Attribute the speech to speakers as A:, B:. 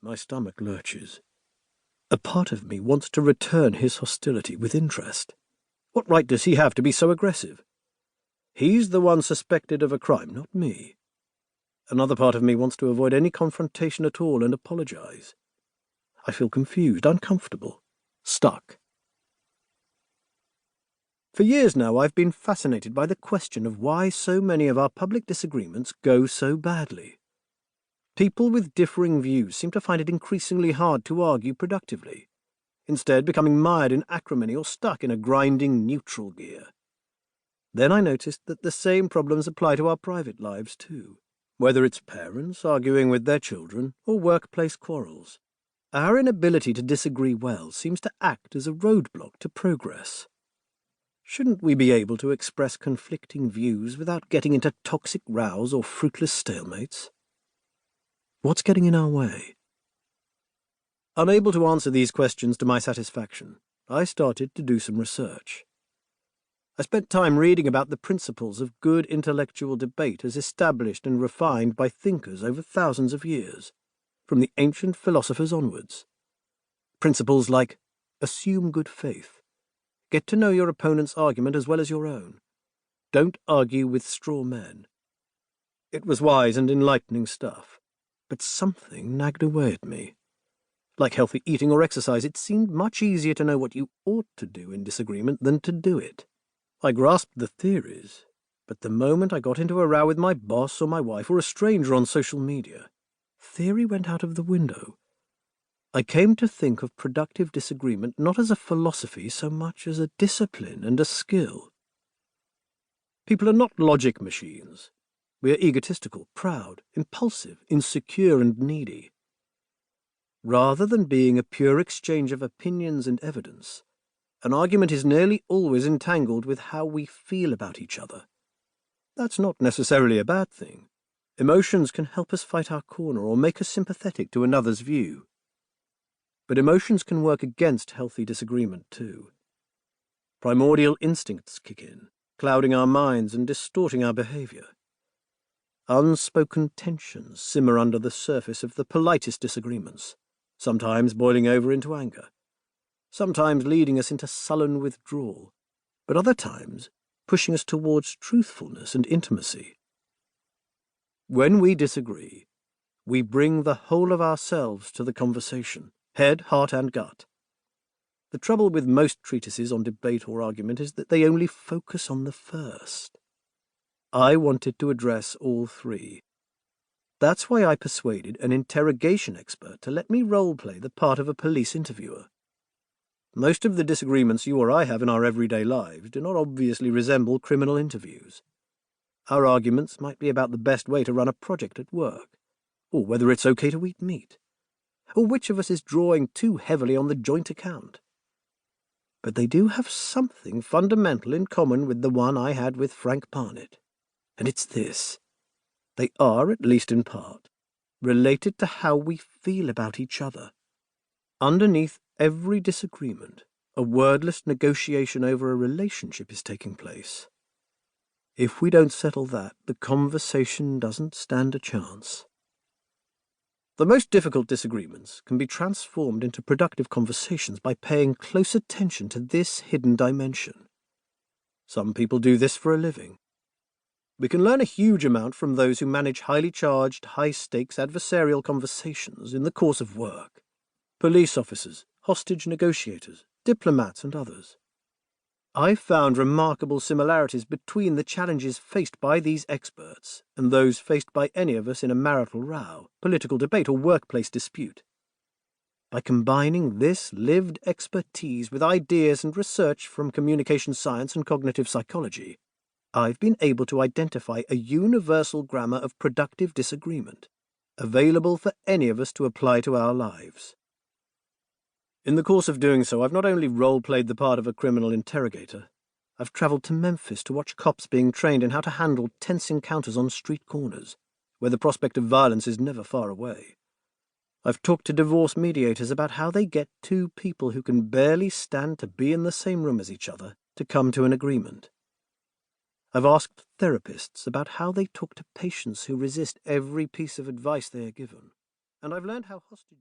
A: My stomach lurches. A part of me wants to return his hostility with interest. What right does he have to be so aggressive? He's the one suspected of a crime, not me. Another part of me wants to avoid any confrontation at all and apologize. I feel confused, uncomfortable, stuck. For years now, I've been fascinated by the question of why so many of our public disagreements go so badly. People with differing views seem to find it increasingly hard to argue productively, instead becoming mired in acrimony or stuck in a grinding neutral gear. Then I noticed that the same problems apply to our private lives too, whether it's parents arguing with their children or workplace quarrels. Our inability to disagree well seems to act as a roadblock to progress. Shouldn't we be able to express conflicting views without getting into toxic rows or fruitless stalemates? What's getting in our way? Unable to answer these questions to my satisfaction, I started to do some research. I spent time reading about the principles of good intellectual debate as established and refined by thinkers over thousands of years, from the ancient philosophers onwards. Principles like assume good faith, get to know your opponent's argument as well as your own, don't argue with straw men. It was wise and enlightening stuff, but something nagged away at me. Like healthy eating or exercise, it seemed much easier to know what you ought to do in disagreement than to do it. I grasped the theories, but the moment I got into a row with my boss or my wife or a stranger on social media, theory went out of the window. I came to think of productive disagreement not as a philosophy so much as a discipline and a skill. People are not logic machines. We are egotistical, proud, impulsive, insecure, and needy. Rather than being a pure exchange of opinions and evidence, an argument is nearly always entangled with how we feel about each other. That's not necessarily a bad thing. Emotions can help us fight our corner or make us sympathetic to another's view. But emotions can work against healthy disagreement too. Primordial instincts kick in, clouding our minds and distorting our behavior. Unspoken tensions simmer under the surface of the politest disagreements, sometimes boiling over into anger, sometimes leading us into sullen withdrawal, but other times pushing us towards truthfulness and intimacy. When we disagree, we bring the whole of ourselves to the conversation, head, heart, and gut. The trouble with most treatises on debate or argument is that they only focus on the first. I wanted to address all three. That's why I persuaded an interrogation expert to let me role-play the part of a police interviewer. Most of the disagreements you or I have in our everyday lives do not obviously resemble criminal interviews. Our arguments might be about the best way to run a project at work, or whether it's okay to eat meat, or which of us is drawing too heavily on the joint account. But they do have something fundamental in common with the one I had with Frank Barnett, and it's this. They are, at least in part, related to how we feel about each other. Underneath every disagreement, a wordless negotiation over a relationship is taking place. If we don't settle that, the conversation doesn't stand a chance. The most difficult disagreements can be transformed into productive conversations by paying close attention to this hidden dimension. Some people do this for a living. We can learn a huge amount from those who manage highly charged, high-stakes adversarial conversations in the course of work. Police officers, hostage negotiators, diplomats, and others. I've found remarkable similarities between the challenges faced by these experts and those faced by any of us in a marital row, political debate, or workplace dispute. By combining this lived expertise with ideas and research from communication science and cognitive psychology, I've been able to identify a universal grammar of productive disagreement, available for any of us to apply to our lives. In the course of doing so, I've not only role-played the part of a criminal interrogator, I've travelled to Memphis to watch cops being trained in how to handle tense encounters on street corners, where the prospect of violence is never far away. I've talked to divorce mediators about how they get two people who can barely stand to be in the same room as each other to come to an agreement. I've asked therapists about how they talk to patients who resist every piece of advice they are given, and I've learned how hostage